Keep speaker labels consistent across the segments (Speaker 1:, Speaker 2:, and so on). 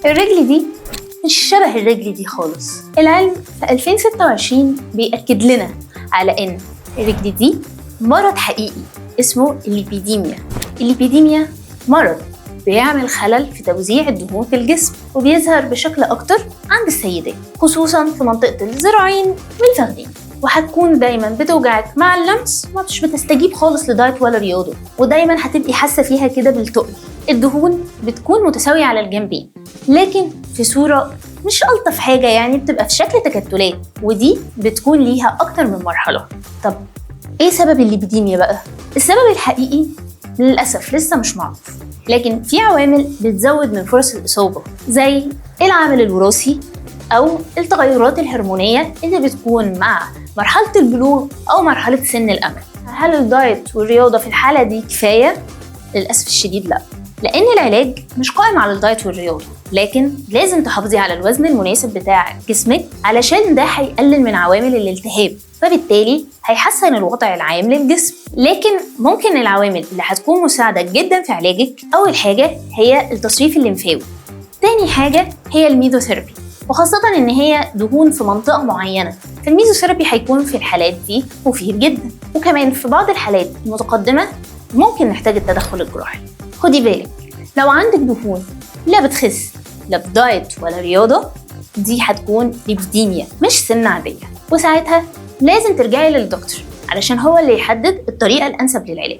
Speaker 1: الرجل دي مش شبه الرجل دي خالص. العلم في 2026 بيأكد لنا على إن الرجل دي مرض حقيقي اسمه الليبيديميا. الليبيديميا مرض بيعمل خلل في توزيع الدهون في الجسم، وبيظهر بشكل أكتر عند السيدات، خصوصاً في منطقة الذراعين والفخذين، وهتكون دايماً بتوجعك مع اللمس ومش بتستجيب خالص لدايت ولا رياضة، ودايماً هتبقي حاسة فيها كده بالتقل. الدهون بتكون متساوية على الجنبين، لكن في صورة مش ألطف حاجة، يعني بتبقى في شكل تكتلات، ودي بتكون ليها أكتر من مرحلة. طب إيه سبب الليبيديميا بقى؟ السبب الحقيقي للأسف لسه مش معروف، لكن في عوامل بتزود من فرص الإصابة، زي العامل الوراثي أو التغيرات الهرمونية اللي بتكون مع مرحلة البلوغ أو مرحلة سن الأمل. هل الدايت والرياضة في الحالة دي كفاية؟ للأسف الشديد لا، لأن العلاج مش قائم على الدايت والرياضة، لكن لازم تحافظي على الوزن المناسب بتاع جسمك علشان ده هيقلل من عوامل الالتهاب، فبالتالي هيحسن الوضع العام للجسم. لكن ممكن العوامل اللي هتكون مساعدة جدا في علاجك، أول حاجة هي التصريف الليمفاوي، تاني حاجة هي الميزوثيرابي، وخاصة إن هي دهون في منطقة معينة، فالميزوثيرابي هيكون في الحالات دي مفيد جدا، وكمان في بعض الحالات المتقدمة ممكن نحتاج التدخل الجراحي. خدي بالك لو عندك دهون لا بتخس لا بدايت ولا رياضة، دي هتكون ليبيديميا مش سمنة عادية، وساعتها لازم ترجعي للدكتور علشان هو اللي يحدد الطريقة الأنسب للعلاج.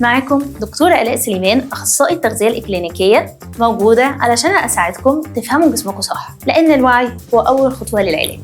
Speaker 1: معاكم دكتورة آلاء سليمان، أخصائي التغذية الإكلينيكية، موجودة علشان أساعدكم تفهموا جسمكم صح، لأن الوعي هو أول خطوة للعلاج.